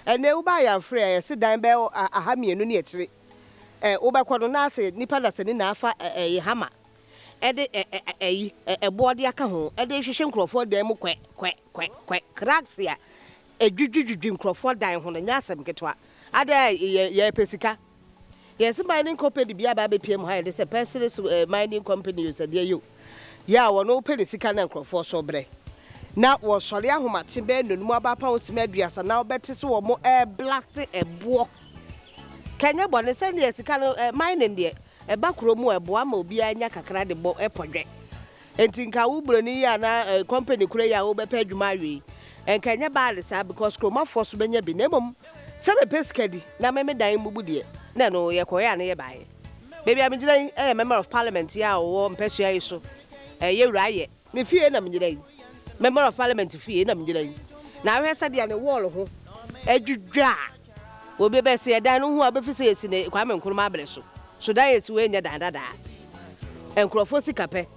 and they buy a free sit down bell a hammy and near tree. Oberquadonase, Nipalas and Nafa a hammer. A body a cajon, a day she shank Crawford demo quack, cracks here. A dream Crawford dying on the Yasam Ketwa. Ada ye Pesica. Yes, mining company be a baby PM high. There's a person mining company you said, you. Ya won no penny sican and Crawford sobre. Now was Sharia who much in bed and more about pounds medias and now better so more air blasted a walk. Kenya bonne send yes can mining there. A back room where Badwam will be a yakakra de bo a project. And think I will bring a company create over page marry. And Kenya bad because Chroma force be near Binemum. Some a pescadi, now me dying Mubudi. No, you're quite nearby. Maybe I'm a member of parliament, ya or Pessia issue. A year riot. If you ain't member of parliament, if you ain't now, I said, the wall, Edu dra. Will be best here than who are beneficiaries in a Quaman Kurmabeso. So that is when you're da. And Crawford Cape,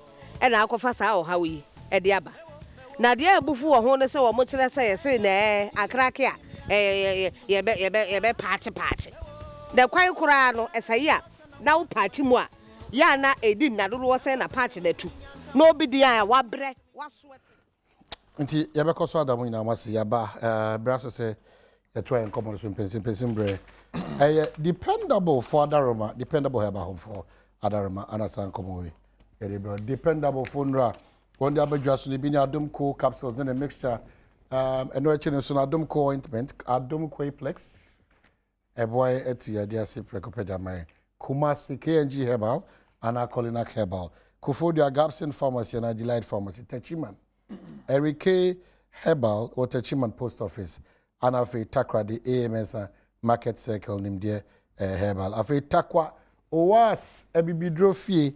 and Alcofasa, how we, at the Abba. Now, dear before Honda so much less say, nay, I crack ya, party. The quiet Corano, as a ya, now party moi. Ya na a din na do send a party there too. No be the eye, what bread, what sweat. Until Yabacosa Damina was Yaba, Brasso say, a try and common pension bread. Dependable for Adaroma, dependable have a home for Adaroma, and a son come away. Dependable funra, one the other just been Adom Co capsules in a mixture, and no change on Adom Co ointment, Adom Quaplex. A boy at your dear Siprecopeda, my Kumasi KNG Herbal, and a Colinak Herbal, Kufodia Gapson Pharmacy and a Delight Pharmacy, Techiman, Eric K. Herbal or Techiman Post Office, and Afe Takra, the AMS Market Circle, named dear Herbal. Afe Takwa, Owas, a bibidrophy,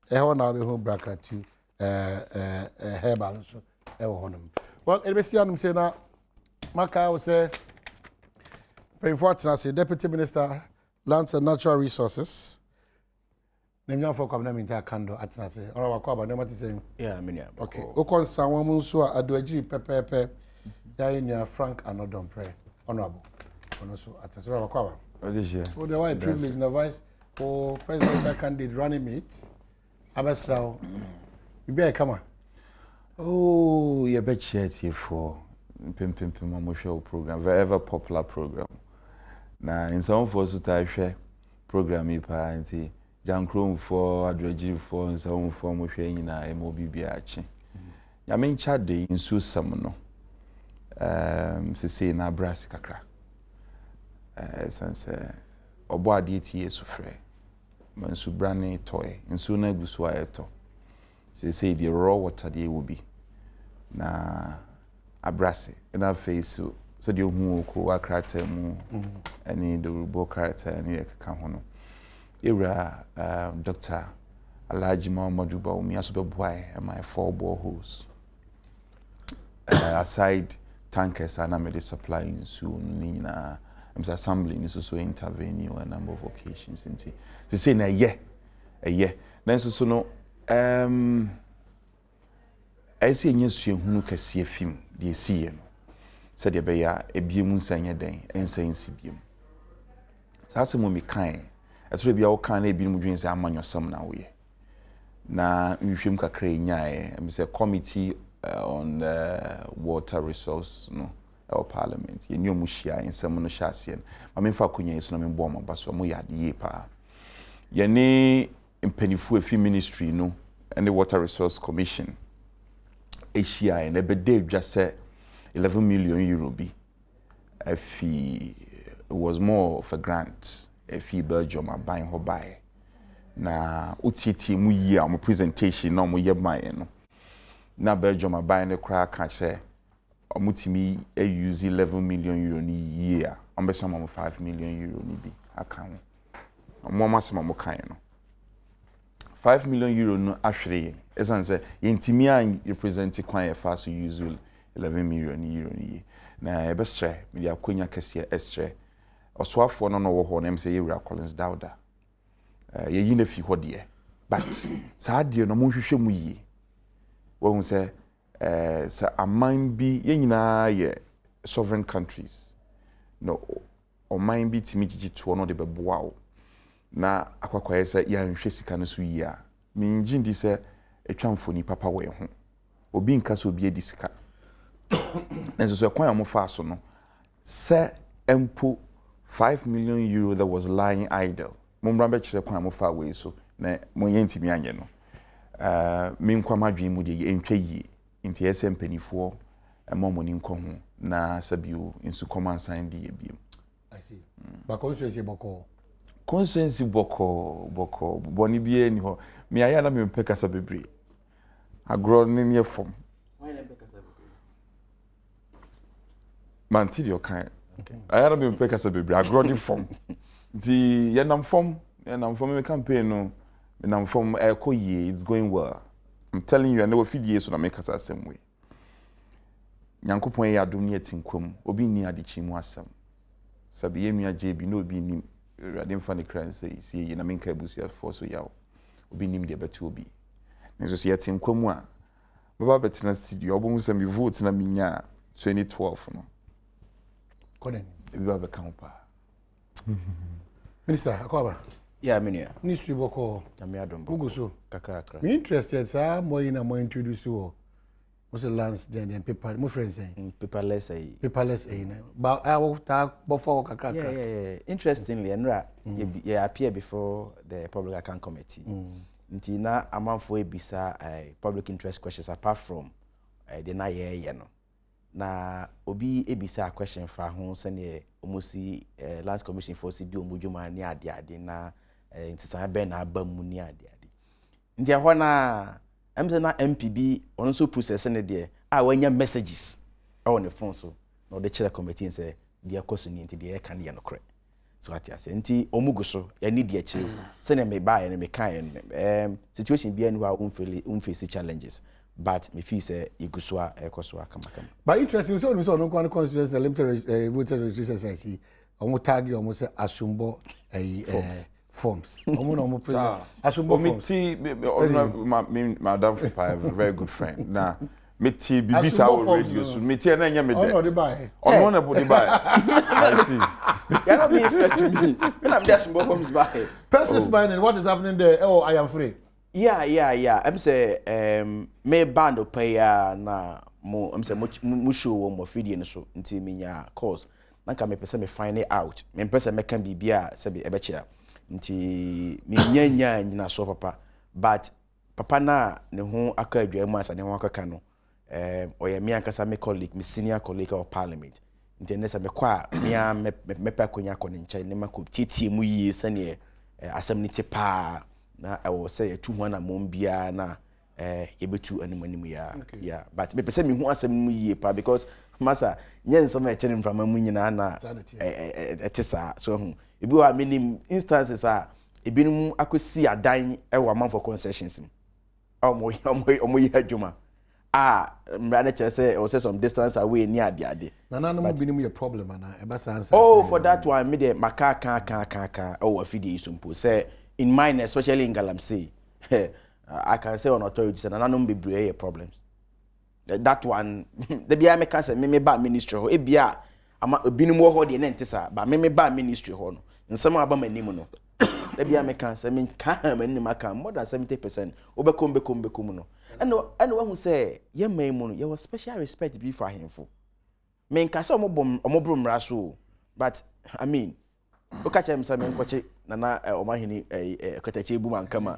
a honor the home bracket to Herbal, so a honor. Well, Elbesianum say now, Maka will say, Unfortunately, Deputy Minister, Lands and Natural Resources. Name for coming into a candle at Nasi. Or our cover, no matter saying. Yeah, I mean, okay. Okon Sawan Munsua, Aduaji, Pepe, Diana Frank, and Odom Pray. Honorable. Also, at a sort of cover. Oh, this year. So, the white privilege and advice for presidential candidate running mate. Abasao. You better come on. Oh, you bet share for Pim Mamusho program, very ever popular program. Na in some forces I share program ipa anti Jankroom for Adreji for in some form of sharing na MOBB achi. Ya men chade in su samono. Se na brass kakra. Sense obo ade so frɛ. Man su brane toy in su na gusu ayeto. Se the raw water dey will be. Na abrase na face so the hu ko character mu any the rubo character any ka ho no era Dr. Alhaji Muhammadu Baumi aso be boy my 4 boreholes aside tankers and I'm supplying soon na I'm assembling so intervene on a number of occasions into to say na a year then so no I see nyesu hunu kase film de see no said the bear a beam sanya den and saying sibium. Sassimo me kind, as we be all kind of being dreams among your sum now. Na Ushim Kakre Nyae, and Mr. Committee on Water Resource, no, our Parliament, ye knew Mushia in some Shasian. I mean, Fakunya is not in Bomber, but so Moya de Yepa. Ye ne in Pennyfu Ministry, no, and the Water Resource Commission. Asia and a bed just said 11 million euro be a fee. It was more of a grant. A fee Belgium are buying her buy. Na UTT mu year my presentation no mu year buy no. Na Belgium are buying the crack catch say omutimi use 11 million euro ni year. Ambeso am 5 million euro ni bi account. Mo masema mo kan no. 5 million euro no ahwere. Esan say yentimi an represent kwan fa so use 11 million euro ni na ebestre me dia konya kese estre osoafo no wo ho na me say Yewura Collins Dauda ye yi na fi ho de but saa de no mo hwehwe mu yi wo hu say sa aman bi ye nyina ye sovereign countries no ɔman bi timi gigi to no de bɛboa wo na akwakwaye sɛ yɛanhwɛ sika no so yi a mengye ndi sɛ etwa mfoni papa wɔ ho obi nka so obi edi sika nso so ɛkwan a mo fa so no sɛ empo 5 million euro that was lying idle mo mbra bɛkyerɛ kwan a mo fa wɔ so na mo yɛ ntimi anyɛ no me nkwa madwen mu de entwa yi nti ɛsɛ mpanifoɔ ɛma mo ni nkɔ ho na sabio nsu komansan de yɛ biem. I see. Ba constituency boko. Constituency boko boni bie ni ho. Me aya na me mpɛ kasa bebre. Agro ne ne fom. Why na mpɛ kasa bebre? Manti de okan. Okay. Aya na me mpɛ kasa bebre. Agro ne fom. Di ye nam fom me campaign no. Me nam fom ekoye it's going well. I'm telling you I never feed years so na make kasa same way. Nyankopon yɛ adom ne atinkwam obi ni adechi mu asɛm sabi yɛnua gye bi no obi nim awurade mfa ne kran sɛ sie yɛ na menka abusuafoɔ so yaw obi nim de bɛto obi nso sɛ yɛtinkwam a baba bɛtena studio ɔbɔ mu sɛ me vote na menya 2012 no konen ebi ba bɛka ho pa minister akwaba yeah menua ministry boko na me adom boko so kakra me interested sa mo ina mo introduce wo what's the lands then paper my friends saying paperless but I will talk before kakra yeah interestingly enra yeah appear before the public account committee nti na amanfo ebisa public interest questions apart from the na ye no na obi ebisa question fa ho sene omosi lands commission for si di omudwuma ni ade na ntisan be na aba mu ni ade nti ho na na MPB on so process ne de wanya messages on the phone so no the chair committee say dia koso ni nti de ka ne no kre so ati ase nti omugu so ya ni de chire se ne me ba ya ne me kan situation bia ni wa unface challenges but me feel say iguso a ekoso akama but interesting so no kwa constituency limited voter registration say omo tag omo say asumbo forms. Omo present. Asumbo forms. Madam Fipa, a very good friend. Now, me ti bibisa o radio so me ti na nya me de. Oh no, the buy. Oh no, the buy. I see. You're not being fair to me. When I'm just forms buy. Persons buying what is happening there? Oh, I am free. Yeah. I'm say me band pay na mo I'm say mo show mo video no so nti me nya course. Na ka me pese me find it out. Me pese me kan bibia se be ebechia. Nti me nyanya nyina so papa but papa na ne ho aka adwamu asa ne ho aka no oya me ankasa me colleague me senior colleague of parliament nti ne se me kwa me pa konya ko ne nkyɛn ne mako titie mu yie sane asɛm ne te pa na ɛwɔ sɛ yɛtu ho na mom bia na yebetu animu ya but me pese me ho asɛm mu yie pa because masa nyensɛm a kyerem from mu nyina na etesa so ho ebi wa minim instances a ebinum akosi adan ɛwɔ man for concessions mu omo yi adwuma mra na kyerɛ sɛ o say some distance away ni ade na no binim your problem ana eba answer for that one me de maka kan o afidie sumpo say in mine especially in Galamsey I can say on authorities and no be brave problems that one the bia me can say me ba ministry ho e bia ama ebinum wo ho de na ntesa ba me ba ministry ho no nsɛm aba manim no the bia me can say me kan manim aka more than 70% obekom no and one who say ye man mu no ye was special respect be for him for me can say omobrom raso but I mean look at him say me nkoche na omahini katache bu mankama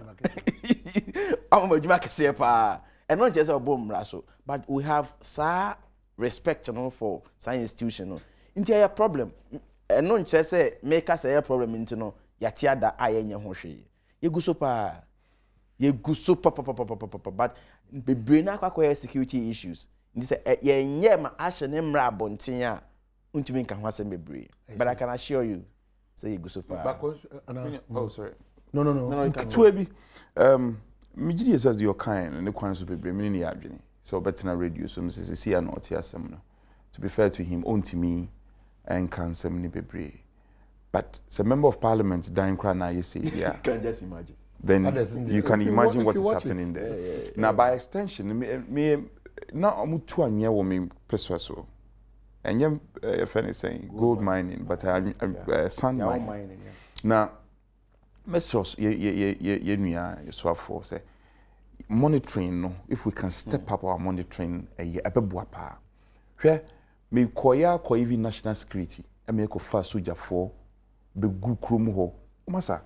amajuma kese pa and not just obom raso but we have sa respect for science institution no nti ya problem and no nche say make us a problem into no yatia da ayenye ho hwe yeguso pa but bebre na akwa security issues nti say yenye ma ahye ne mra abonten a untumi nka ho asem bebre but I can assure you say yeguso pa oh sorry no to ebi migidi says your kind and the kwan so bebre me ni adwene so better radio so mse see an oti asem no to be fair to him ontimi and can some ni bebre but a member of parliament dying cry now you say yeah can just imagine then you can imagine what is happening there now by extension me na omutu anwe wo me persuaso and you funny saying gold mining, but sand mining. Now, Messieurs, you swap for say monitoring. No, if we can step up our monitoring, a bebuapa. Where me koya even national security, and me ko fa soldier for be gu krum ho. Masa,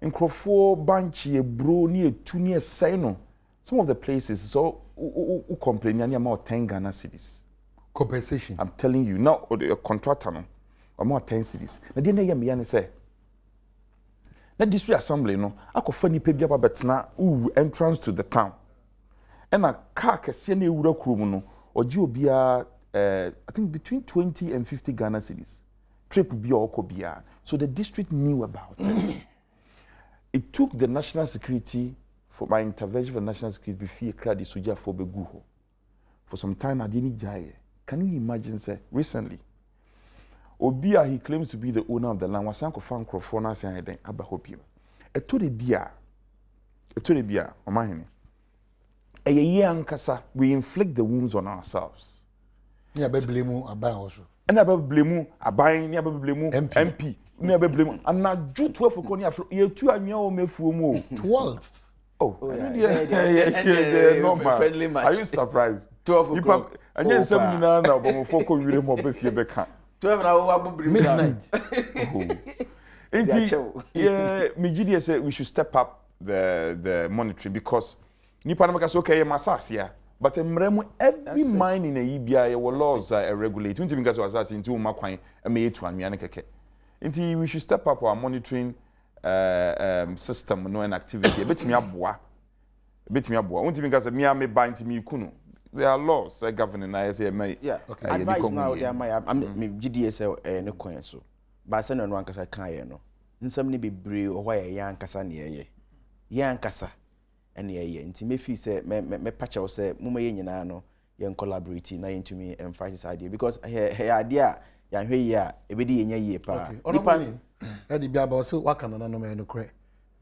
nkrofo banchi bro ni etu ni esai no. Some of the places so who complain any about 10 Ghana cedis. Compensation. I'm telling you now, the contractor no, about 10 cedis. Na dey na yam yan say. Na district assembly no, akofa ni pe bia ba betena entrance to the town. And a car kese na ewura kurom no, oji obia I think between 20 and 50 Ghana cedis. Trip bia okobia. So the district knew about it. It took the national security for my intervention for national security before a crowd is for Beguho. For some time I didn't jay. Can you imagine, say, recently? Obia, he claims to be the owner of the land. Was uncle found Crofona saying, Abahopio. A to the beer, Omahini. A young Kasa, we inflict the wounds on ourselves. Yeah, Beblemu, Abay also. And I blame a buying near Blemu MP. Never blame. And now, do 12 for Konya, you 2 and your me for 12. Oh, yeah. Friendly match. Are you surprised? 12 o'clock. And then some now, but for you more if you become 12 hours midnight. Yeah, Mijidia said we should step up the monitoring because Nipanamaka okay, Masas, yeah. But every mine in a EBI were laws are regulated. 20 minutes was asking to Makwan and me to Amianake. Until we should step up our monitoring system no and activity. Bet me abwa. Won't even because me am bind to me kuno. There are laws governing I say may. Yeah. Okay. Advice now there my GDSL no coin so. But send on one kasa kan no. Nsam be brave or why yan kasa ne yan kasa and ye nti me fi say me patch out say muma ye nyina no yan collaborate na yentumi and fight this idea because he idea yan hwe ye a ebedi yenya ye pa. Nipa Eddie Biaba so waka na no me no kre.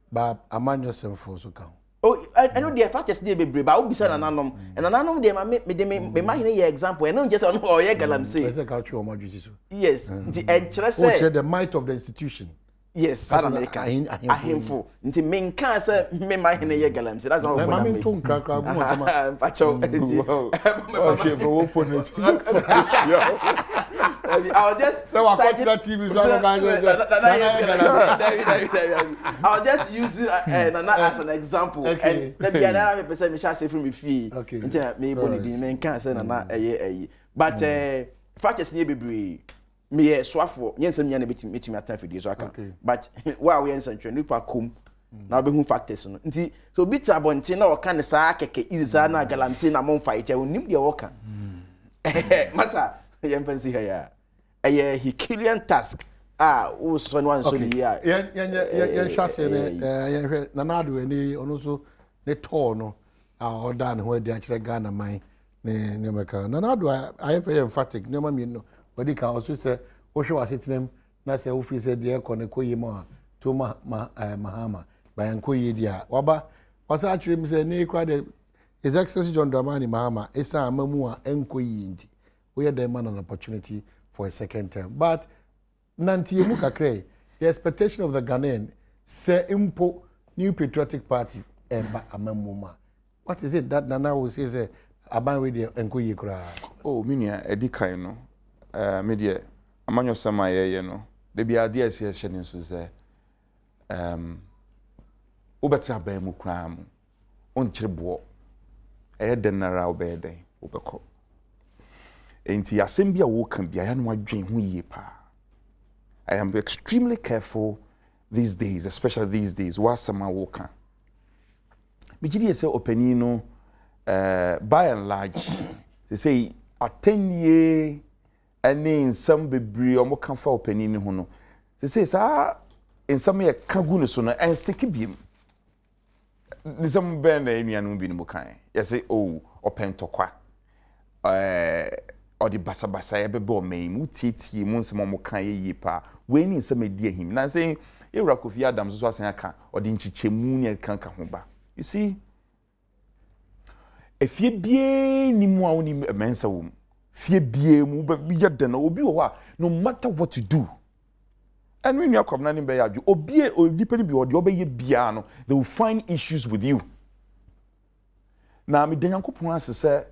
Ba amanyo semfo so kan. Oh, I know the fact is they be brave. I will be saying ananom, and ananom they me imagine your example. And not just on oh yeah, galam say. Yes, and say the might of the institution. Yes, America. Ahimfo. Nti me nka say me imagine your galam say. That's not what I mean. Pacho. Okay, for what point? I'll just so I watch that TV I'll just use it as an example. And let me another person me shall say from me fee. Nti me boni di me nka say na eye. But fact is near be me swafo nyensem nya na betimi atan fidie so aka. But wa we yensan twen nipa kom na be hu factors no. Nti so bi tra bonte na o ka ne saa keke iza na galamse na mon fight e onim de wo ka. Masa yempansi haya. A Herculean task. Who son one so here. Yan shase ne nanado eni ono so ne to no or dan where they actually Ghana mine ne meka. Nanado I very emphatic no ma mi no. But they can also say o hwe wasitinem na say o fi say de ekone koyi ma to mahama by enkoyi dia. Waba was actually me say ne kwa de His Excellency John Dramani Mahama esa amamu a enkoyi nti. We had an opportunity for a second term. But Nanti Mukakre, the expectation of the Ghanaian, say impo new patriotic party emba amamuma. What is it that Nana will say say aban with the enkoyi kra? Oh, minia edika no. Media amanyo sama ye no. De bi ade ase hye so say obetra ba mu kra mu. On chirebo. Den nara obeden obekọ. Enti asem bia wo kan bia ya no adwen ho yie pa. I am extremely careful these days, especially these days what some wo kan. Bigidi say opani no by and large they say atenye any in some bebre o mo kan fa opani ni ho no. They say sa in some ye kan gu no so no and stick biem. Some band enuanu bi no mo kan. You say oh open tokwa. Or the basa ebe bo me mu tietie mu nsem mo kan ye pa we ni nsem edi ahim na say Ewura Kofi Adams so asan aka or the nchichemu ne kan ka ho ba. You see efie bie ni mu a woni mensa wo Fie bie mu be yede na obi wo a no matter what you do. And when you are coming be you obi depending be what obey bia no they will find issues with you. Na me den yankopon asese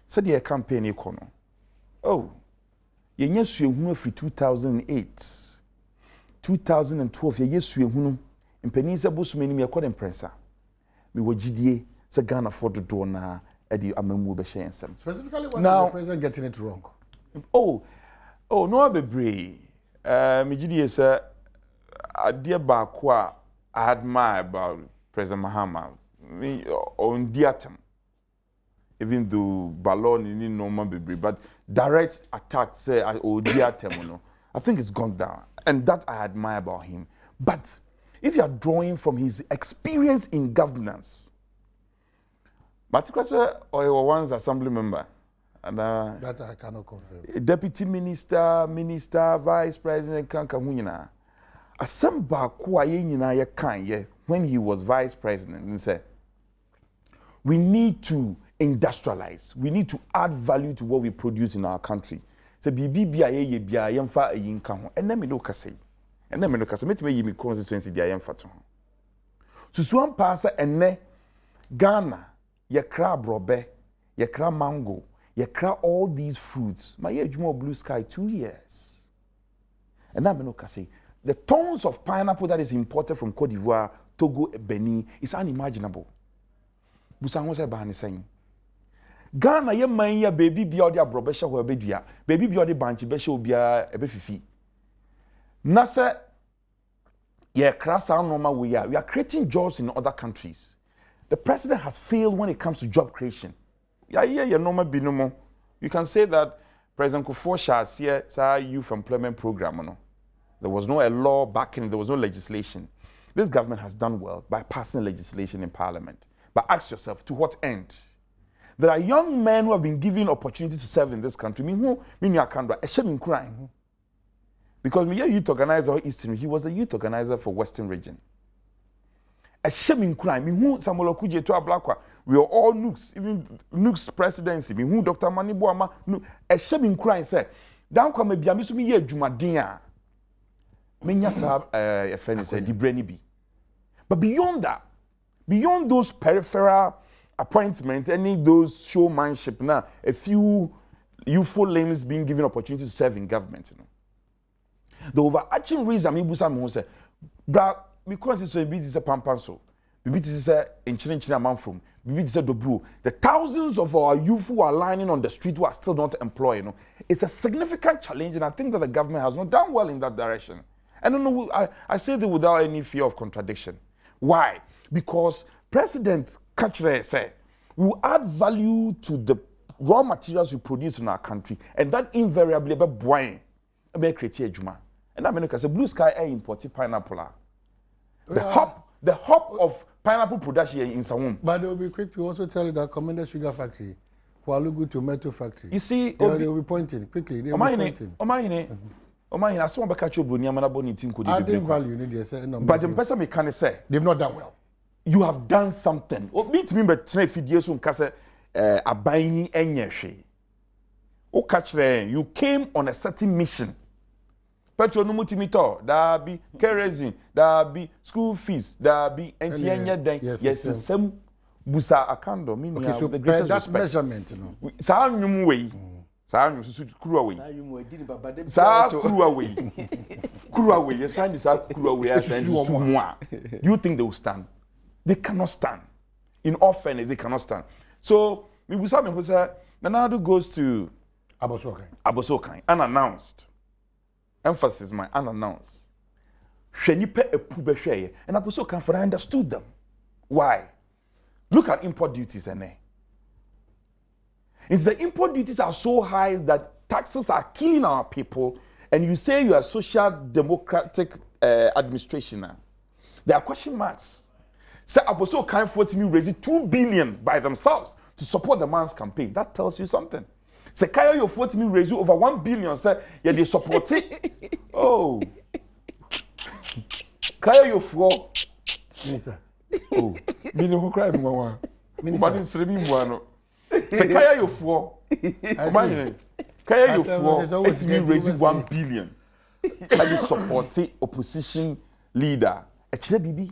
se de campaign e kono. Oh. Ye nya suehunu afri 2008. 2012 ye suehunu mpani se bosumani me ekɔ den prensa. Me wagidie se Ghana for do na edi amamu be hye ensem. Specifically when the president getting it wrong. Oh no bebre. Me gidie say ade ba ko a I admire about President Mahama me on diatem even though Ballon in normal bebre but direct attack say o diatem no I think it's gone down and that I admire about him but if you are drawing from his experience in governance particularly or once assembly member and that I cannot confirm. Deputy minister, vice president kan hunyina. Asem ba ko aye nyina ye kan ye when he was vice president and said we need to industrialize. We need to add value to what we produce in our country. So bibi bia ye bia yemfa ayi nka ho. Ene me no kase. Ene me no kase metime yi me constituency dia yemfa to ho. Susuan pasa ene Ghana ye kra brobe, ye kra mango. You cry all these fruits. My age more blue sky 2 years. And I'm not say the tons of pineapple that is imported from Cote d'Ivoire, Togo, Benin is unimaginable. Busango say bahani saying. Ghana ye man ya baby biya dia brobesha ho ebedua. Baby biya de banchi besha obia ebefifi. Na say ye cry sound normal we are creating jobs in other countries. The president has failed when it comes to job creation. Yeah, normal binomo. You can say that President Kufuor here sa youth employment program. No? There was no law backing, there was no legislation. This government has done well by passing legislation in parliament. But ask yourself, to what end? There are young men who have been given opportunity to serve in this country. Because me youth organizer Eastern, he was the youth organizer for Western region. A shaming crime. Me who Samuel Okuje to Ablakwa. We are all nukes, even nukes presidency. Me who Dr. Manibuama. A shaming crime say. Down come be amisu me ye Jumadina. Me nyasa a friend say di brainy be. But beyond that, beyond those peripheral appointments, any those showmanship now, a few youthful limbs being given opportunity to serve in government. You know. The overarching reason me busa me say, bra. Because it's a bit is a pampanso, bit is a enchina man from, bit is a dobru. The thousands of our youth who are lining on the street who are still not employed, you know, it's a significant challenge, and I think that the government has not done well in that direction. And I say that without any fear of contradiction. Why? Because President Kachre said we will add value to the raw materials we produce in our country, and that invariably be buoyant, be create a juma. And I mean, because the blue sky air imported pineapple. The hop of pineapple production in Sawum. But they will be quick to also tell you that Commander Sugar Factory, Kualugu Tomato Factory. You see, they will be pointing quickly. They will be pointing. I saw my catch up adding value, need you say no. But the person me can say they've not done well. You have done something. Meet me, but tonight videos on kase abayi enyeshi. O catch there. You came on a certain mission. Petrol no mutimito, there be kerosene, there be school fees, there be NTN den. Yes, some busa akando. Okay, so the greatest that respect. Measurement, you know. Sa nyum way. Sa nyum susu kuru away. Sa kuru away. Kuru away. Yes, sa kuru away. Do you think they will stand? They cannot stand. In all fairness, they cannot stand. So we busa me who say Nanado goes to Abosokai unannounced. Emphasis my unannounced. Shenipe epube sheye. And I so can for I understood them. Why? Look at import duties and if the import duties are so high that taxes are killing our people, and you say you are social democratic administration now, there are question marks. Say Aboso can afford me raise 2 billion by themselves to support the man's campaign. That tells you something. Say Kaya you afford me raise over 1 billion. Say yeah they support it. Oh, Kaya you for Minister. Oh, me no cry mama. Minister. Say Kaya you for. Kaya you for it's me raising 1 billion. Can you support the opposition leader? Actually, Bibi.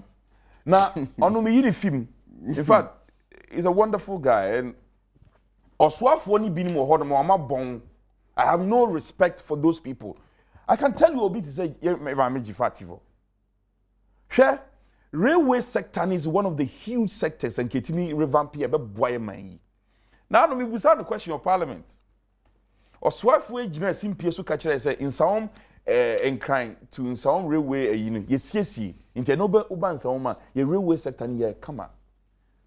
Now, on me film. In fact, he's a wonderful guy and Oswaf woni bi ni mo ho no ma bon. I have no respect for those people. I can tell you obi to say Share railway sector is one of the huge sectors and ketimi revamp here be boy man. Now no me busa the question of parliament. Oswaf we gina simpie so ka kire say in some encrying to in some railway yesiesi inte no be uban some ma ye railway sector ni ye kama.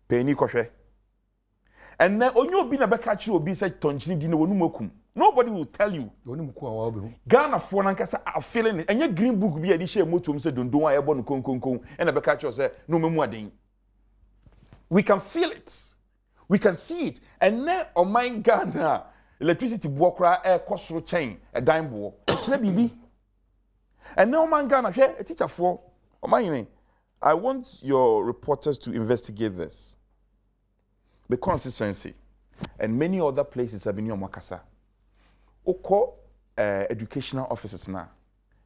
Peni kohwe. And then onyo bi na be ka kire obi say tonchini di na wonu makum. Nobody will tell you. Ghana for nankasa are feeling it. And your green book be a share motum say don't do I born kon and a catcher say no me. We can feel it. We can see it. And then on my Ghana electricity worker air cost chain a dime ball. Bibi. And now man Ghana share a teacher for I want your reporters to investigate this. The consistency and many other places have been your Makasa. Oko educational officers now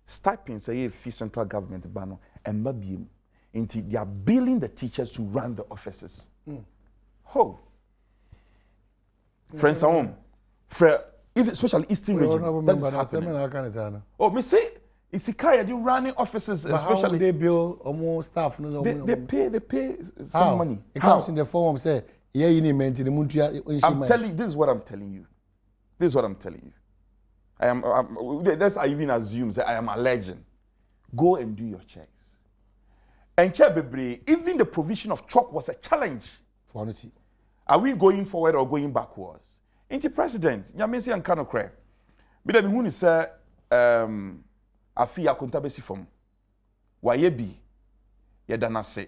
stipends say fee central government bano and mabiem into they are billing the teachers to run the offices. Ho friends at home especially Eastern region that's happening. Oh me say Isikaya do running offices especially how they bill almost staff they pay some money. It comes in the form say yeah you need maintain the I'm telling you, this is what I'm telling you. This is what I'm telling you. That's I even assume that I am a legend. Go and do your checks. And Chebebre, even the provision of chalk was a challenge. For honesty. Are we going forward or going backwards? Inti president, Nyamesi and Kanokre. But then who say afi akuntabesi from Wayebi Yadanase.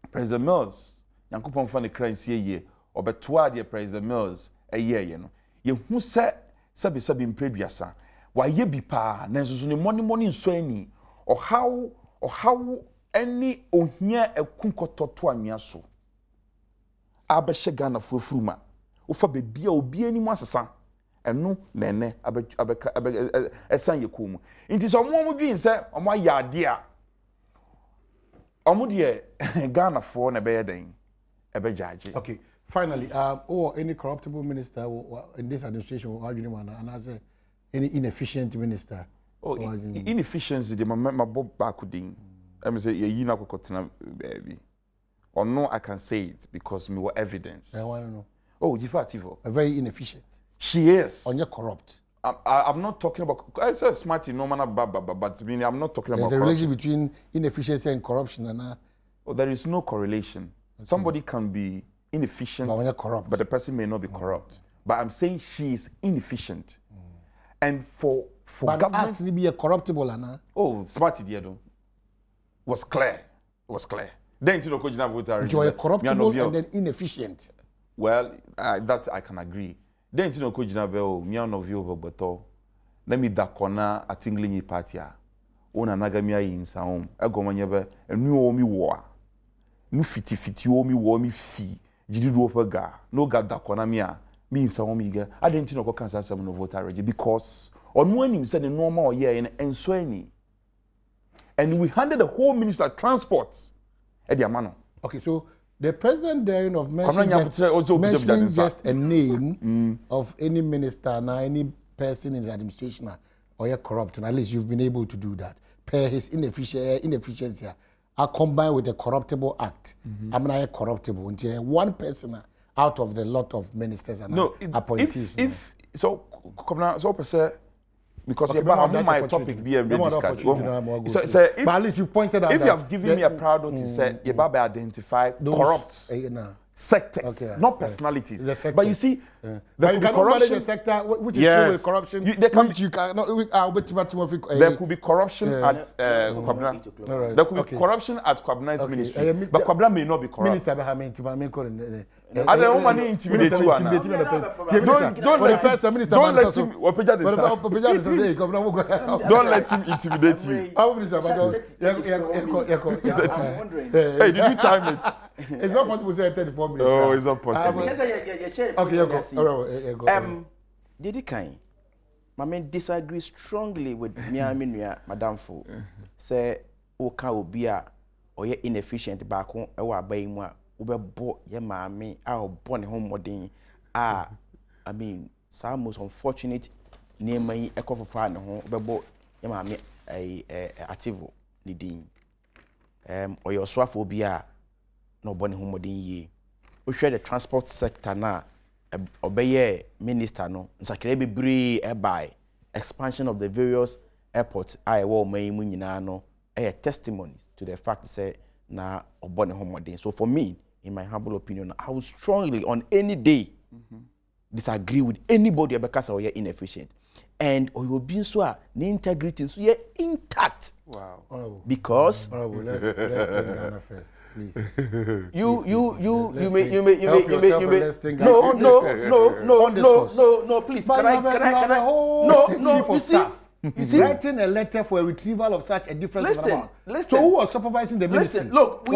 President Mills, Yankupon Fanny Crane ye or betwa dear President Mills a year, you know. Ye who said sabi impreduasa wa ye bi pa na nso ne money nso ani or how any ohia ekunkototo anwea so abehye Ghana furuma ufa bebia obi ani mu asesa eno nene abeka esan yekomu nti so mo dwin se omo ayade a omo de Ghana for na be den ebe judge. Okay. Finally, or any corruptible minister in this administration, and as any inefficient minister. Oh, inefficiency, the my Bob Bakudin. I say, you know, baby. Or no, I can say it because me were evidence. I want to know. Oh, Jifativo. Very inefficient. She is. On your corrupt. I'm not talking about. I said smart, no man, but I'm not talking about. There's a relation between inefficiency and corruption, and oh, there is no correlation. Okay. Somebody can be inefficient, but the person may not be corrupt. But I'm saying she is inefficient. And for but government actually be a corruptible, Anna. Oh, smart idea though. Was clear. Then you know, you're corruptible and then inefficient. Well, that I can agree. Then you know, me of you but let me da corner at Tingling party. Ona nagamia in Saum. I go manyebe and new omi war. No fiti omi war me fee. Jidu ga no ga da kona me in Saomiga. I didn't know what cancer some voter already because on when him said the normal year and so any. And we handed the whole Minister of Transport at the Amano. Okay, so the president daring of mentioning just a name of any minister now any person in the administration or you're corrupt, and at least you've been able to do that. Per his inefficiency. Are combined with the corruptible act. I'm not corruptible. Until one person out of the lot of ministers and appointees. If so, because okay, my topic be a discussion. So but at least you pointed out. If you have given me a proud notice, say you better identify corrupt sectors, not personalities. But you see, there could be corruption. The sector which is filled with corruption. There could be corruption at Kwabena. There could be corruption at Kwabena's ministry, but Kwabena may not be corrupt. Minister I don't want to intimidate you. Don't let him intimidate you. Hey, did you time it? It's not possible to say 34 minutes. Oh, it's not possible. Okay, go. Did it kind? My men disagree strongly with me, Madam Fo. Say, O Kaobia or ye inefficient back home, or by moi, Uber bought ye mammy, our born home wedding. I mean, some most unfortunate near my echo for fire home, Uber bought ye mammy a activo, Nidin. Or your swaphobia, no bonny home wedding ye. We share the transport sector now. Obey minister no nsakere bebre by expansion of the various airports I will may nyina no testimonies to the fact say na obone homodin. So for me, in my humble opinion, I would strongly on any day disagree with anybody because they are inefficient. And or you being so the integrity so you're intact. Wow. Honorable. Because let's take Ghana first, please. You may no, please. Can I? No, you see. You see, writing a letter for a retrieval of such a different amount. Listen. So who was supervising the ministry? Listen, look, we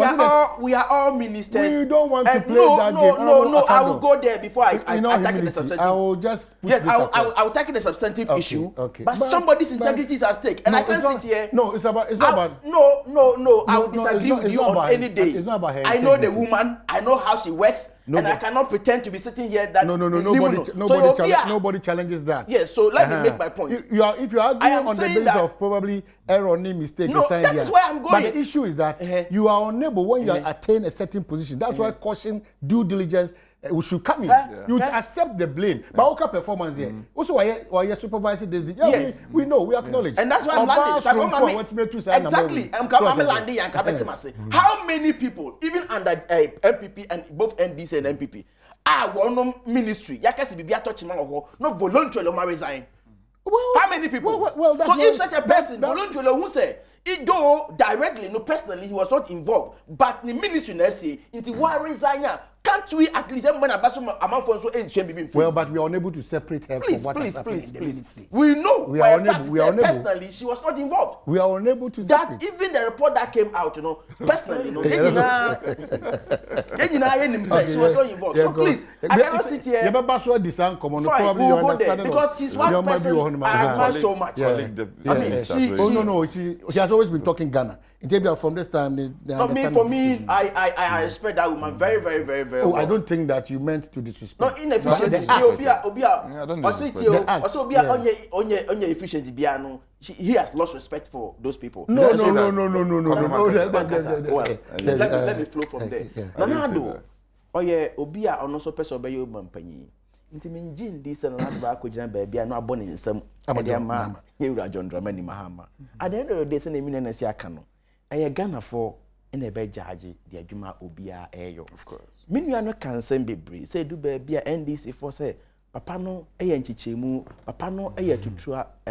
are all ministers. We don't want to play that game. No. I will go there before I tackle the substantive. I will just push yes, this I will tackle the substantive issue. Okay. But somebody's integrity is at stake, and I can't sit here. No, it's not about. No. I will disagree with you on any day. It's not about her. I know the woman. I know how she works. And I cannot pretend to be sitting here that nobody challenges that. Yes, so let me make my point. If you are arguing on the basis of probably error or mistake, that is where I'm going. But the issue is that you are unable when you attain a certain position. That's why caution, due diligence, we should come in. You accept the blame. But okay, performance here. Also, why you supervising this? Yes, we know, we acknowledge. And that's why I'm landing. Exactly. I'm landing and how many people, even under MPP and both NDC and MPP, are one ministry? Yakasi Bibia Tochima no voluntarily resign. How many people? Well, so if such a person voluntarily who say, though directly, no personally, he was not involved, but the ministry say, into what resign. Can't we at least well, but we are unable to separate her from what has happened in the ministry. We know we are unable. Personally, she was not involved. We are unable to separate. That even the report that came out, personally, she was not involved. So please, I cannot sit here. Fine, we will go there because she's one person I admire so much. I mean, she has always been talking Ghana. From this time, for me, I respect that woman very, very, very, very well. I don't think that you meant to disrespect. No, inefficiency. He has lost respect for those people. No. Let me flow from there. Nanado, Obia, also person obey you, Mampanyi. Intimin this and another Kujan baby, I know born in some Abadiama, here John Dramani Mahama. At the end of the day, send a million as Yakano. I Ghana for in a bed judge, the Ajuma Obia Ayo. Of course. Minuano can send be say do be a NDC for say, Papa no a yanchichemu, Papa no a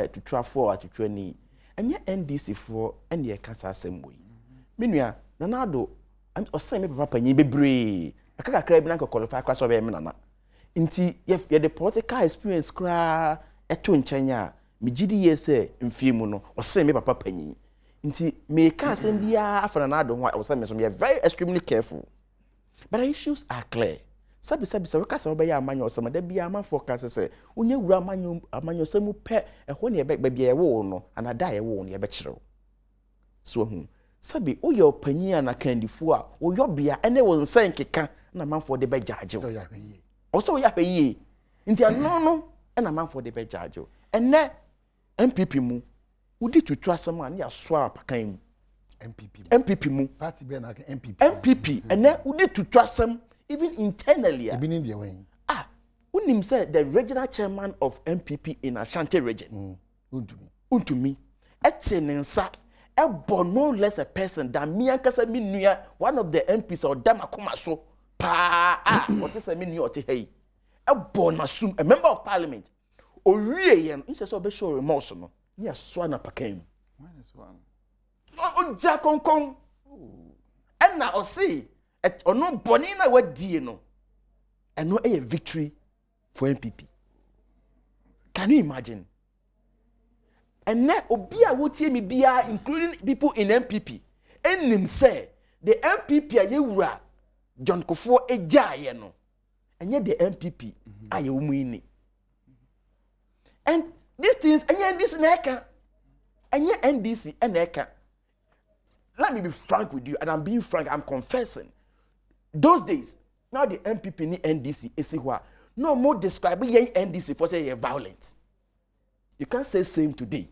to try for to trainee, and yet NDC for and the Casa same way. Minua, Nanado, I'm or same Papa ye be brave. I can't crab like a qualified class of a manana. Inti, if you're the political experience, cry a twin China, me GDS in Fimuno, or same Papa Penny. Inti me can't send be after another one or something. We are very extremely careful. But the issues are clear. Sabi we can't say a man or some there be a man forecast say, when you run a man some pet and when you back baby a won and I die a won your bachelor. So Sabi, oh your penny and a candy for, oh your beer and they was saying kika and a man for the bed judge. Also we have a ye. Inti no and a man for the bed judge. And that MPP mu. Who did to trust someone? Ya swap came MPP mu party be na MPP and then who did to trust them even internally. Been in the way. Unim said the regional chairman of MPP in Ashanti region. Untumi. Etsenensa ebo no less a person than me ankasa me nua one of the MPs or Damakoma so pa what is a me nua oti hey. Ebo na sum a member of parliament. Owie yen nse so be show remorse no. Yes, swana pakem. Oh, Jack Kong Kong. And now see, or no bonina what dear no. And no a victory for MPP. Can you imagine? And now Obia would see me be including people in MPP. And him say the MPP are you John Kofo a giant no. And yet the MPP are you winning. And these things, and NDC and NECA. Let me be frank with you, and I'm being frank, I'm confessing. Those days, now the MPP ni NDC, is what? No more describing NDC for say violence. You can't say same today.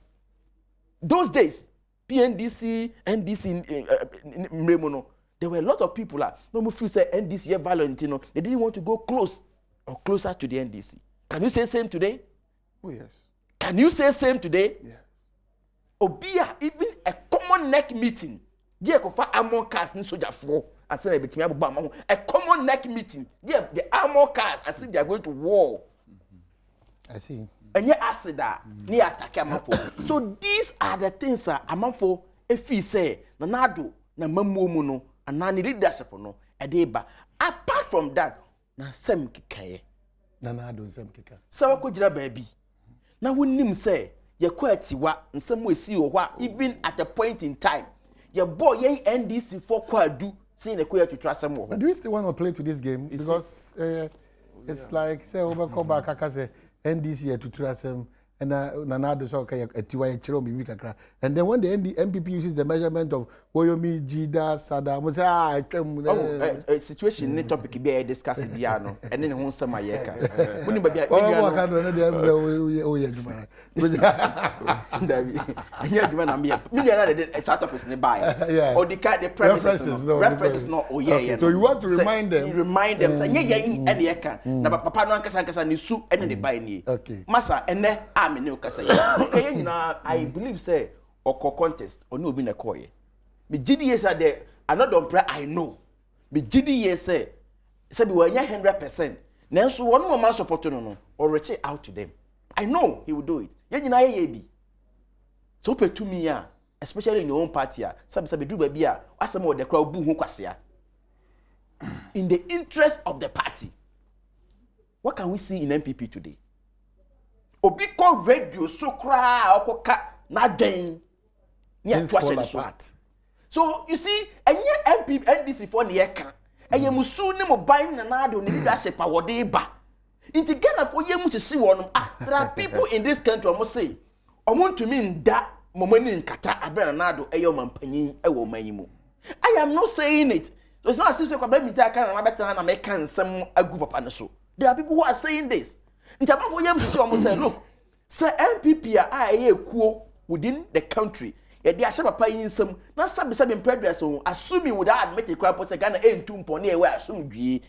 Those days, PNDC, NDC, Mremono, there were a lot of people no more feel say NDC violent, you know, they didn't want to go close or closer to the NDC. Can you say same today? Oh yes. Can you say same today? Yeah. Obia, even a common neck meeting. Dear Kofa Armor Cars in Soldier 4 and say a common neck meeting. Dear the Armor Cars, I see they are going to war. I see. And yet acid that near attack Amafo. So these are the things Amafo if he say Nanado, na Mamuno, and Nani leadership no a deba. Apart from that, na sem kikaye. Nanado sem kika. Sawa kujira baby. Na wunim say ye kwati wa nsem we see wa even at a point in time. Your boy yen NDC for kwadu seeing a queer to trust some more. But do you still want to play to this game? Because it's like say overcome back akase NDC to trust them and Nanado so okay a tiwa chiro mi kakra. And then when the MPP uses the measurement of Woyomi, Jida, Sada, mo say a situation ne topic be discuss biano and then won some ayeka. Woni ba bia oh kan no dey am say o ye juma. David. Anya juma na me. Me na dey start up is ne buy. Or the premises references no oh yeah. So you want to remind them. Remind them say yeah and yeka. Na papa no ankasa ni su and ne buy ni. Okay. Masa ene me ne okasa I believe say oko contest oni obi na koye me gds are there another prayer I know me gds say be wanya 100% nanso one no man support no or reach out to them. I know he will do it ye nyina ye bi so petu me a especially in your own party a sabi do ba bi a asem o de crowd bu hu kwasea in the interest of the party. What can we see in MPP today? Obi call radio so cry okoka na den nya twashe so. So you see enye MP NDC for ne yeka eye musu ne mo ban na na do ne leadership awode ba inti Ghana for ye mu chisi wono there are people in this country almost say omo ntumi nda momani nkata abena na do eye omampanyin e wo manyimu. I am not saying it. So it's not as if say kwabra mi ta kan na beta na make nsem agu papa ne so. There are people who are saying this. Intabafo yam sisi omo say look, say MPP a ye kuo within the country. Ye dey ashe papa yin nsam na sabi prejudice on assuming without admit the crap say Ghana entum pon e we assume dwie.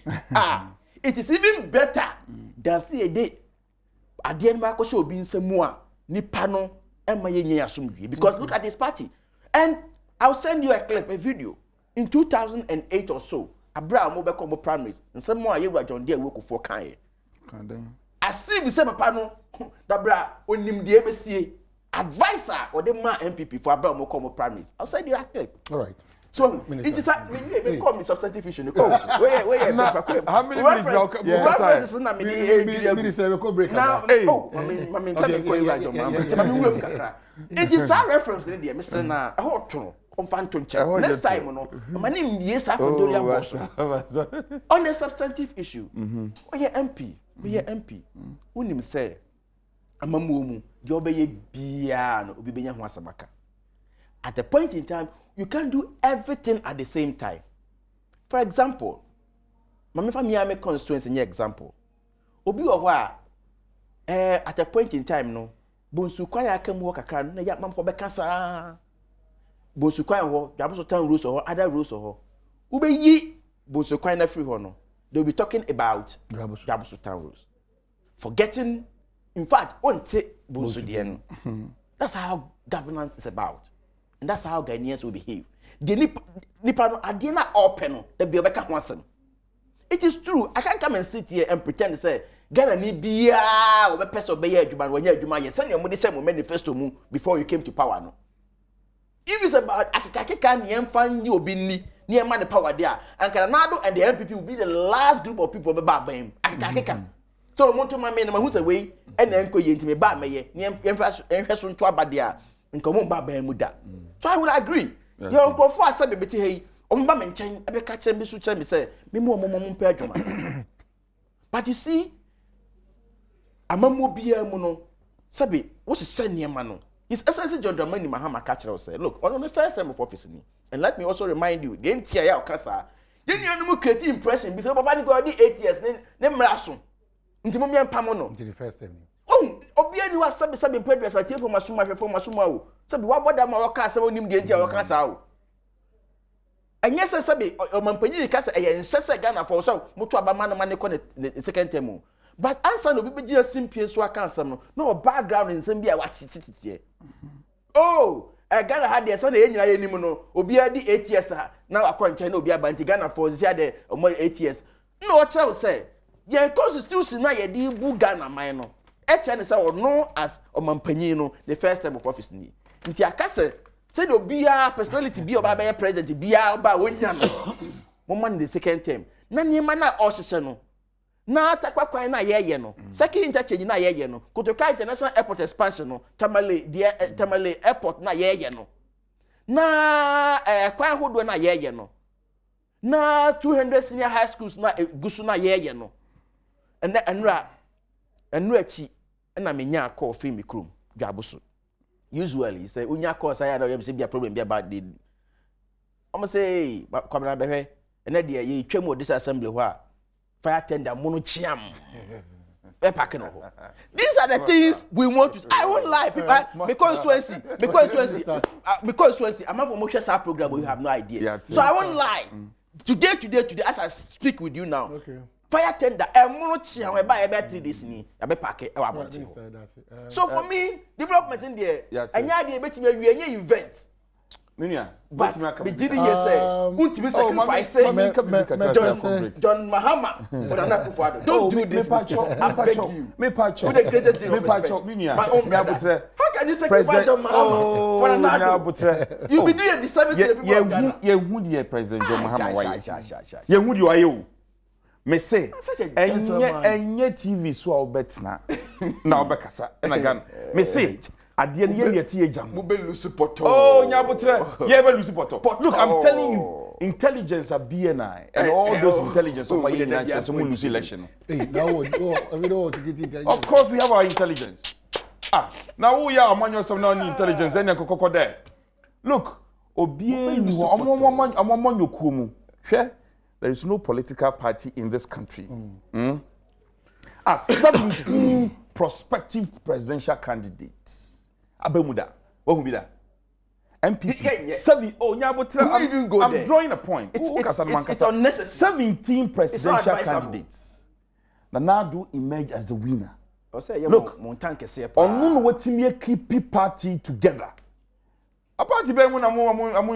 It is even better than say a day ade en ma ko show obi nsam mu a nipa no ema ye nya assume dwie because look at this party. And I'll send you a clip, a video in 2008 or so. Abraham mo be come primaries nsam mo a ye wura John Deere we ko for kan ye. Asi bi se papa no dabra onim de ebesie advisor or the man MPP for Abraham come primaries. I'll send you that clip. All right. So it is me call me substantive issue. Where how many references na me Minister we go break now. Oh, I mean tell me call you right man. It is a reference there me say na ho tro next time no mani mbie sa kondolia boss on the substantive issue. Oh yeah MP. We are MP. Unim say amamuomu de obeye bia no obi benya ho asamaka. At a point in time, you can't do everything at the same time. For example, mama fa Miami constituency nye example. Obi wo ho a at a point in time no bonsu kwan akam wo kakra no na ya mamfo be kasa. Bonsu kwan ho, Jabuso town rules or other rules or ubeyi bonsu kwan na free ho no. They'll be talking about Jabuso town rules. Forgetting, in fact, on Bonsu. That's how governance is about. And that's how Ghanaians will behave. The Nipano Adina open, the Biobeka Wanson. It is true. I can't come and sit here and pretend to say, Ghana ni bia or person obey Juman when you're Juman, you send your money manifesto before you came to power. No. If it's about Akaka can find you be near man the power there, and Canado and the MPP will be the last group of people about him. So I want to my man who's away and then go into me bad me, near Enfesun to Abadia, and come on Baba Muda. So I would agree. Your uncle for said, hey, on Bam chain, I be catching me such me say, me more Pejuma. But you see, a mamu be a mono, Sabi, what's the senior man? His Excellency John Dramani Mahama Kachero said, look, on the first time of office, and let me also remind you, the NTIA Kasa, then you create impression because Papa go 8 years, then Mrasun. Into Mummy and Pamono. Until the first time. Oh, Obian was Sabi previous, I tell for Masuma. Sabi, what that Mawaka, some him the NTIA Kasa. And yes, I sabi, Mampani Casa, and Sessa Ghana for so, Mutuabamana Manecon the second term. But answer no be just simple so I can't some no background in Zambia what it. Oh, I Ghana had the son anymore no obi adi 8 years now I can't no be about Ghana for the more 8 years. No child say the constitution na ye di bu Ghana man no. HN say or no as Omampanyino the first time of office ni. Nti akase say the bia personality be oba be president bia ba wonya no. Mo man the second term. Na niema na ohye no. Na atakwa na yeye no second interchange na yeye no Kotoka International Airport expansion no Tamale Airport na yeye no na kwan hodo na yeye no na 200 senior high schools na gusu na yeye no enra chi na menya call free me krom dwaboso usually say unya call say ya say be a problem be about the say kwabra behwe ene de ye twam this assembly ho a fire tender monochiam. These are the things we want to. I won't lie, people. Because 20, I'm not from Moshasa program, but you have no idea. Yeah, so I won't lie. Today, as I speak with you now, okay. Fire tender, monochiam, I buy about 3 days in I pack it. So for me, development in there, and yeah, they bet me a event. But we didn't hear say, ultimate sacrifice, John Mahama, but I'm not for don't do this. I beg you. Me patcho, the greatest thing. Me patcho, my own brother. How can you sacrifice John Mahama for another? You be doing the service to the people of Ghana. You who the President John Mahama? Why? You who you are you? Me say, enye TV so obetna na obekasa na Ghana. Me say. Adie ne ye tie jam. Mo be lose poto. Oh, nyabotre. Ye be lose poto. Look, I'm telling you, intelligence at BNI and all those intelligence of my nation so mo lose election. Hey, now we don't to get intelligence. Of course we have our intelligence. Now we are among some non intelligence and kokoko there. Look, obie ni amon yokumu. Hwe, there is no political party in this country. 17 prospective presidential candidates. Abemuda, what will be that? MPP. 7. Oh, I'm drawing a point. It's unnecessary. 17 presidential candidates. Now do emerge as the winner. Look, on what to keep party together. A party be when I'm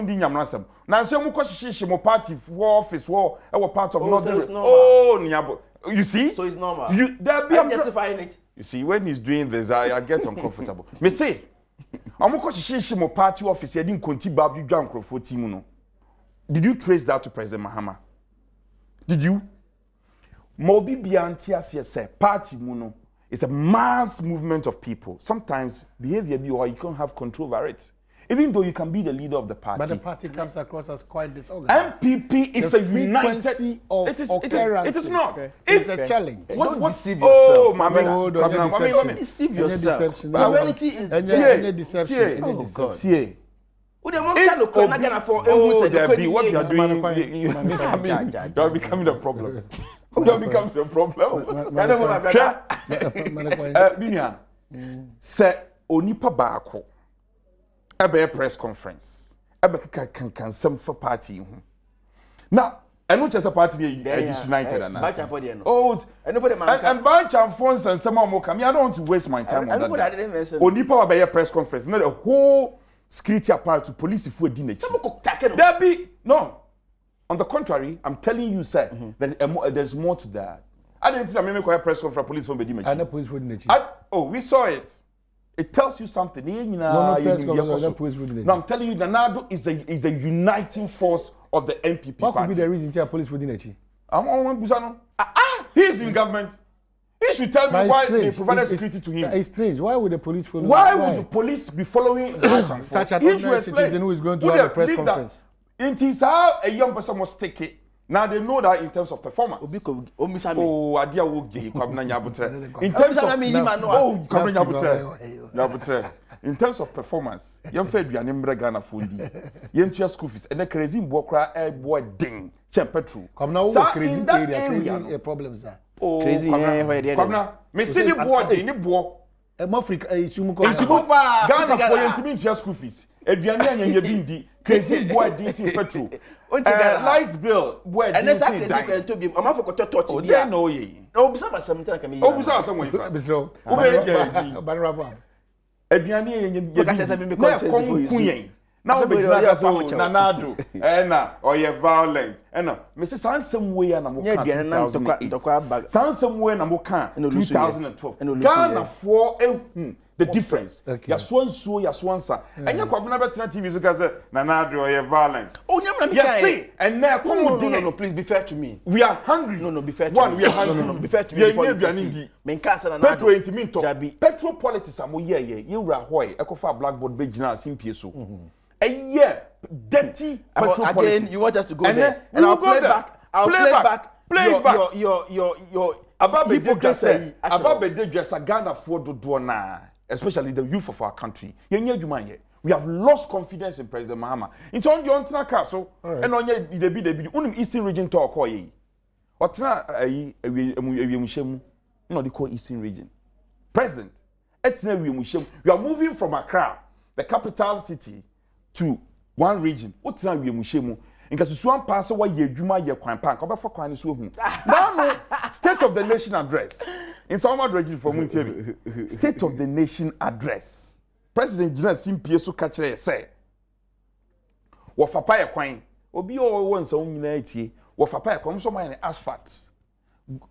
di nyamnasem. Na so mu kwashishe mo party for office war our part of northern. Oh, nyabo. You see? So it's normal. I'm justifying it. You see, when he's doing this, I get uncomfortable. Me say, I'm mo party office. I didn't continue babu dwan krofo team no. Did you trace that to President Mahama? Did you? Mobi bianti say party muno. It's a mass movement of people. Sometimes behavior be or you can't have control over it. Even though you can be the leader of the party. But the party comes across as quite disorganized. MPP is a united... It is not. Okay. It's a challenge. Don't deceive yourself. Don't deceive yourself. The reality is... deception. Oh, God. What you are doing, you're becoming a problem. You're becoming a problem. Binia, say, Onipa Bako. A press conference. Can some for party. Now, I know just a party is united and oh, and bunch of phones and some more coming. I don't want to waste my time on that. Only power by a press conference, not a whole security apparat to police if we didn't. There be no. On the contrary, I'm telling you, sir, that there's more to that. I didn't think I make a press conference for police from the and the police wouldn't. Oh, we saw it. It tells you something. No, I'm telling you, Nanado is a uniting force of the MPP what party. What could be the reason the police wouldn't achieve? He's in government. He should tell me why they provided security to him. It's strange. Why would the police follow? Why would the police be following such an ordinary citizen who is going to have a press conference? It is how a young person must take it. Now they know that in terms of performance. Oh, Adia will give Kwabena Nyabutre. In terms of Kwabena Nyabutre. In terms of performance, young fed we are named Ghana Fundi. Young school fees and the crazy bookra air boy ding. Petru. Come now, crazy area, crazy problems there. Oh, crazy. Come now, me see the boy in the boy. Africa, Ghana for your school fees. Edviane and Yabindi, crazy boy DC Petru. Light bill, boy, and that's exactly to be a man for touch. Oh, they know ye. Oh, besides something. Oh, besides someone. Edviane and Yabindi. Now be Nanado, or you're violent. And Mrs. Sansom way and I'm Sansom way and I'm 2012. Ghana for the difference. Yes, one so, yes, one sir. And you're quite never TV because Nanado or you're violent. Oh, yes, and now come on, no, please be fair to me. We are hungry. No, be fair to me. One, we are hungry. No, be fair to me. Petro intimate. Petro politics, I'm you are hoy, Echo Blackboard Bejina, Simpiso. A year, dirty petrol again, politics. you want us to go there? And I'll play back. I'll play back. Your hypocrisy. Ababe dress a Ghana for do especially the youth of our country. We have lost confidence in President Mahama. In turn, you want castle and on the Eastern region talk or ye. Or no, they call Eastern region. President, you are moving from Accra, the capital city, to one region. What time we mushemu? In case one pass away, ye juma ye kwan pan. Come for kwan so hu. Now, State of the Nation address. In some region for Muntieri. State of the Nation address. President General Simpie so catch say. Wo fapa ye kwan. Obi o won so nyina etie. Wo fapa ye kwan so man asphalt.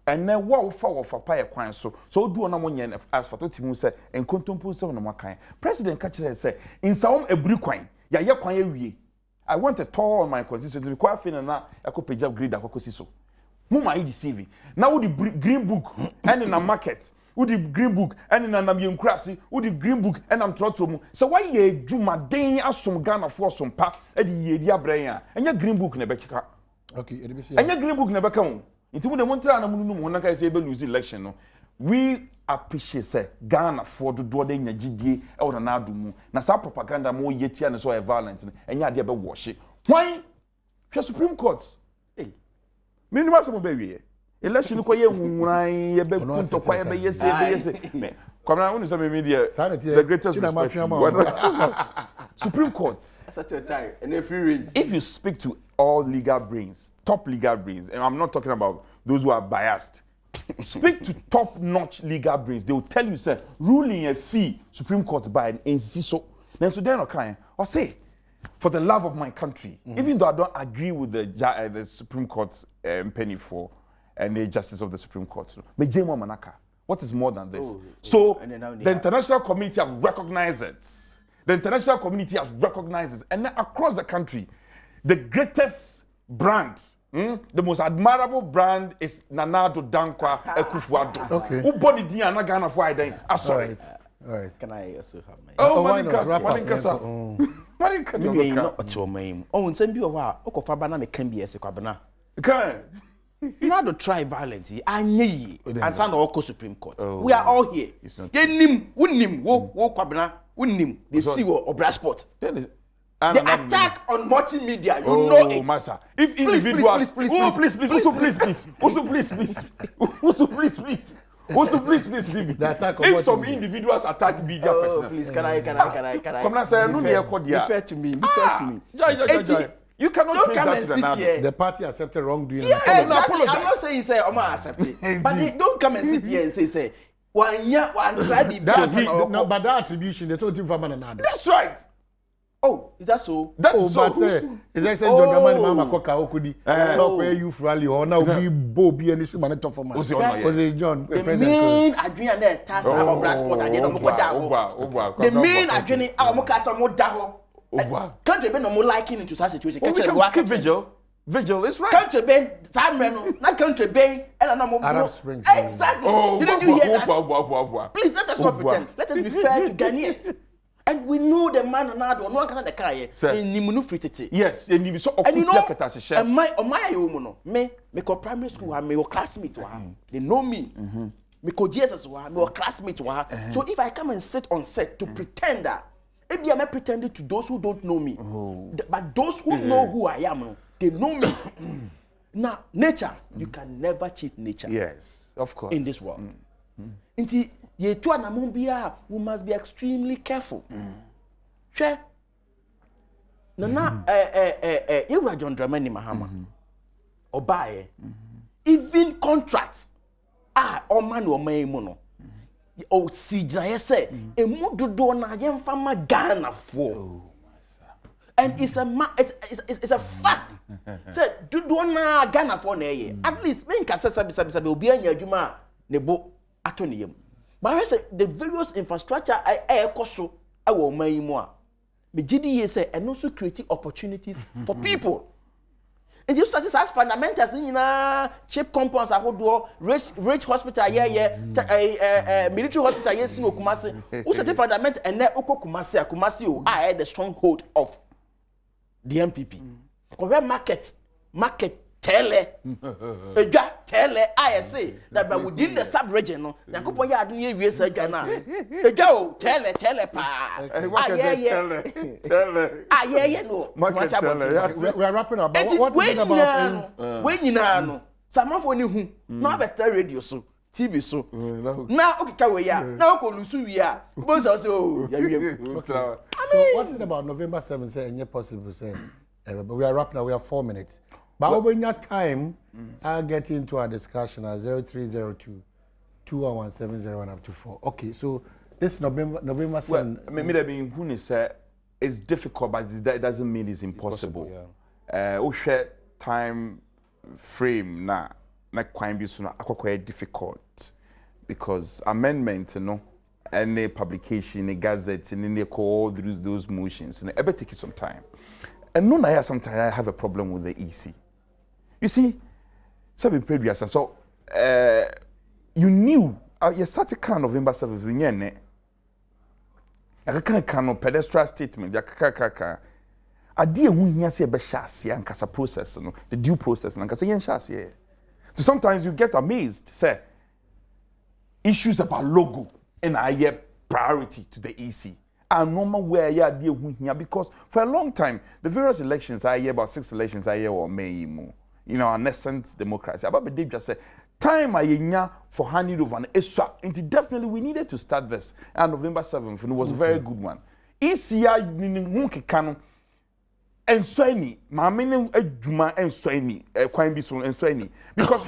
And then what for fapa ye kwan so. So do na monye asphalt otimu say enkontompo so na makan. President catch say in some ebri kwan. Ya kwan ewie. I want a tour on my constituency because I feel na I could page up grade akoko so. Whom are you deceiving? Now with the green book and in a market, with the green book and in an ambient crassi, with the green book and I'm trottom. So why ye juma day as some Ghana for some pa at the year brain and your green book never come. Okay, and your green book never come. Into the Montana Munum is able to lose election. No. We appreciate say Ghana for the door in GDA or an adumu. Na sa propaganda more yeti and so violent and ya dear wash it. Why? The Supreme Court. Hey. Minimum some baby. Election ko ye nwran ye be kunto kwa ye be yes. Come now when some media the greatest Supreme Court. That's at your time and every range. If you speak to all legal brains, top legal brains, and I'm not talking about those who are biased. Speak to top-notch legal brains. They will tell you, sir, ruling a fee Supreme Court by an NCSO. Then so they're not kind. Or say, for the love of my country, even though I don't agree with the Supreme Court's penny for and the justice of the Supreme Court, but Jemo Manaka, what is more than this? The international community has recognized it. The international community has recognized it, and across the country, the greatest brand. The most admirable brand is Nanado Dankwa Ekufuado. Okay. Who body di Ghana for I sorry. All right. Can I also have my? Oh, Manika. Me not at your name. Oh, send you a while. Okofabana me can be as a cabana. Can. Not to try violence. I need and sound all Supreme Court. We are all here. Ye nim, wouldn't wo cabana, wouldn't him. They see or Brasport. The attack on multimedia, you know it. Master. If individuals, please, the attack on if some individuals attack media personnel. Please, can I? Come now, say, be fair to me. You cannot come and sit here. The party accepted wrongdoing. Yeah, exactly. I'm not saying say I'm not accepting, but they don't come and sit here and say one try the no, but that attribution they told him from another. That's right. Oh, is that so? That's so. But say, is that John Gamani Mama Koka Okudi? No, where you rally or now we Bobby and this man top for man. Was it John? The main Adrian there task our Brasport and then the main Adrian our Mokasa Modaho. Country be no more liking into such situation. Keep vigil is right. Country be time not country be and no more Arab Springs. Exactly. Didn't you hear that? Please let us not pretend. Let us be fair to Ghanaians. And we know the man and I don't know kind of the car. Yes, and you so and you know, and my me go primary school, I'm your classmate. They know me. Me go Jesus, I'm your classmate. So if I come and sit on set to pretend that, maybe I'm pretending to those who don't know me, but those who know who I am, they know me. Now, nature, you can never cheat nature. Yes, of course. In this world. Inti ye to anamumbia, we must be extremely careful. Sure. Nana Ewura John Dramani Mahama. Obaye. Even contracts o man o man mono. O si jina say e mu dodo na yemfa ma Ghana for. And it's a fact. Say dodo na Ghana for na ye. At least me nka sabi obi anya adwuma nebo atoniyem. But I say the various infrastructure ekoso awo man mu a me gidi say and also creating opportunities for people. And you start as fundamentals in cheap compounds ahodo rich hospital military hospital yes in Kumasi. Who set fundament and na Kumasi o the stronghold of the MPP. Correct market tele tele I say that but within the sub region no yakopon ya adu ye wiesa adwa na o tele pa tele no we are wrapping up, but what is it about when you know samafo ni hu na better radio so TV so na okika we ya na okolusu wi a bo say ya wi so what's it about November 7th say any possible say but we are wrapping up, we have 4 minutes. But over that time, I'll get into our discussion at 0302 211 up to 4. Okay, so this November 7th. Well, maybe who say it's difficult, but that doesn't mean it's impossible. We share time frame na quite be soon quite difficult because amendment, any publication, a gazette, and then all those motions, and it take some time. And no, sometimes I have a problem with the EC. You see, previous so you knew you started kind of November 7th. I can't of pedestrian statement. I dear who here say be chassis and casa process, the due process and casa yen chassis. So sometimes you get amazed, say issues about logo and I hear priority to the EC. And normal where you are dear who here because for a long time the various elections I hear about 6 elections I hear or May more. Our nascent democracy. About Dave just said, time I for handing over an extra. And definitely we needed to start this. And November 7th, it was a very good one. ECI Ninki Kano and Swani, my meaning a Juma and Swani, Quine Bison and Swani. Because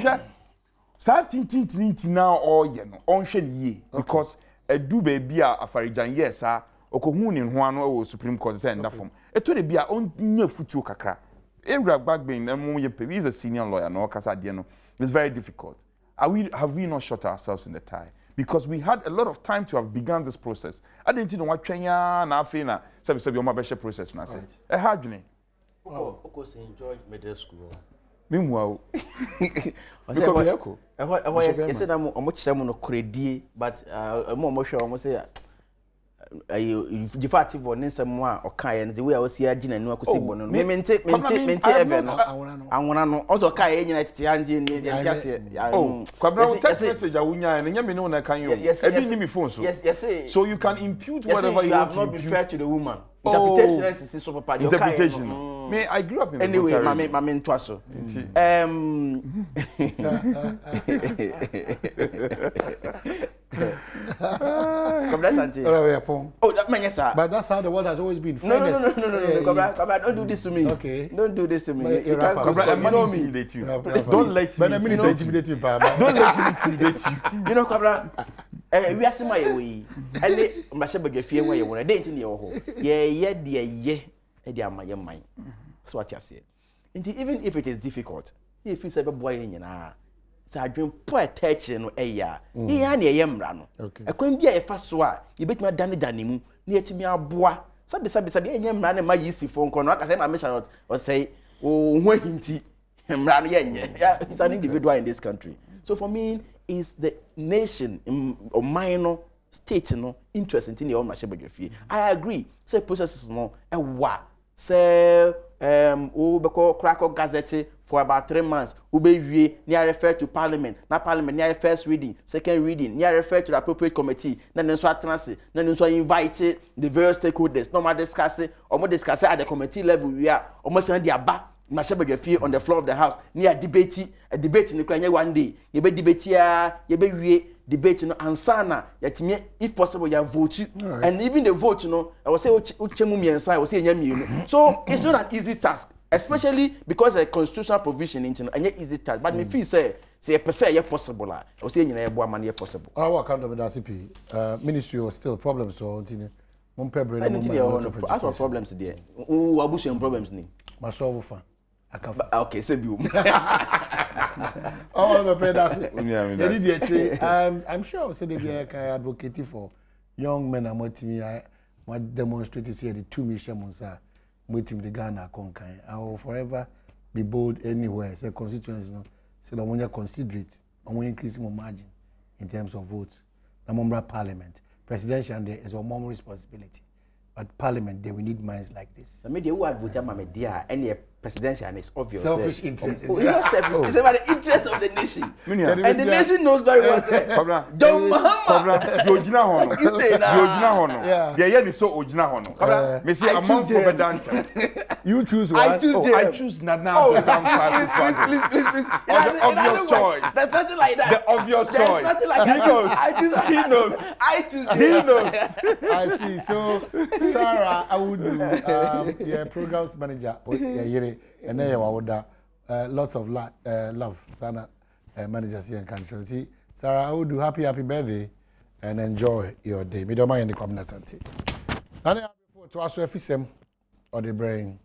Satin now or on ye because a dube beer a Farijan, yes, sir, or Kohun in Juan Supreme Court send that from. A to the beer on near Futu Kakra. He's a senior lawyer, no Casadiano. It's very difficult. Have we not shot ourselves in the tie? Because we had a lot of time to have begun this process. I didn't know what Kenya na Afina said your membership process. I said, a hard journey. Of course, enjoyed middle school. Meanwhile, I said, I'm much someone credit, but I'm more sure almost say. Defactive for Ninsamoa or Kayan, the way I was here, Gina, and Wakosi Bono. Maintain ever. I want to know also Kayan United Yanji. Oh, Quabra text message, and Yamino, can you? Yes, me phone. Yes, so you can impute whatever you have not been fair to the woman. Interpretation is super party. Interpretation. Me, I grew up in anyway, my main twasso. Oh, that man, yes, sir. But that's how the world has always been. No. Cobra, don't do this to me. Okay. Don't do this to me. You know me. Intimidate you. Don't let me intimidate you, Papa. Don't let him intimidate you. You know, Cobra. We are seeing my way. And they must have a fear where you want to date in your home. Yeah, dear, my mind. That's what I say. Even if it is difficult, if you say a boy in your I dream poor attention a year. He and a yamrano. I couldn't be a fast swat. You bet my Danny Danimu near to me a bois. Sabi, yamran and my easy phone call. I said, I miss out or say, oh, when tea. Yeah, he's an individual in this country. So for me, is the nation or minor state no interest in the own machine. I agree. Say processes no say we crack gazette for about 3 months. We near refer to parliament. Now parliament near first reading, second reading, near refer to the appropriate committee. Then so transit. Then so invite the various stakeholders. No more discuss it. Or more discuss it at the committee level. We are almost on the back. Machine on the floor of the house. Near a debate in the Ukraine one day. You be debate here. You be debate no ansana yatime if possible ya vote and even the vote I will say uchemu miensa I will say nyamienu. So it's not an easy task, especially because a constitutional provision into an easy task, but me feel say a percent possible. I will say nyina ebo amane possible. Our account of the CP Ministerial still problems so ntine mon pebre no as for problems there who abusian problems ni ma solve fa okay say bi oh no pay that's it. I'm sure say they be advocate for young men and what demonstrate say the 2 mission monsa waiting the Ghana concan. I will forever be bold anywhere say constituencies no say that when you consider it and we increase more margin in terms of votes na parliament presidential there is one more responsibility, but parliament there we need minds like this. So maybe who advocate mama dia any presidential and it's obvious. Selfish interest. It's about the interest of the nation. And the nation knows very well. John Mahama. Ojina hono. Yeah, so ojina hono. Me say among for bedanta. You choose one. I choose Nana. Please. The obvious choice. There's nothing like that. The obvious choice. Nothing like that. He knows. I choose. I see. So Sarah, I would do yeah, programs manager. And then lots of love, Sana managers here in country. See, Sarah, I would do happy birthday and enjoy your day. Me don't mind the comment. Now, to ask you if or the brain.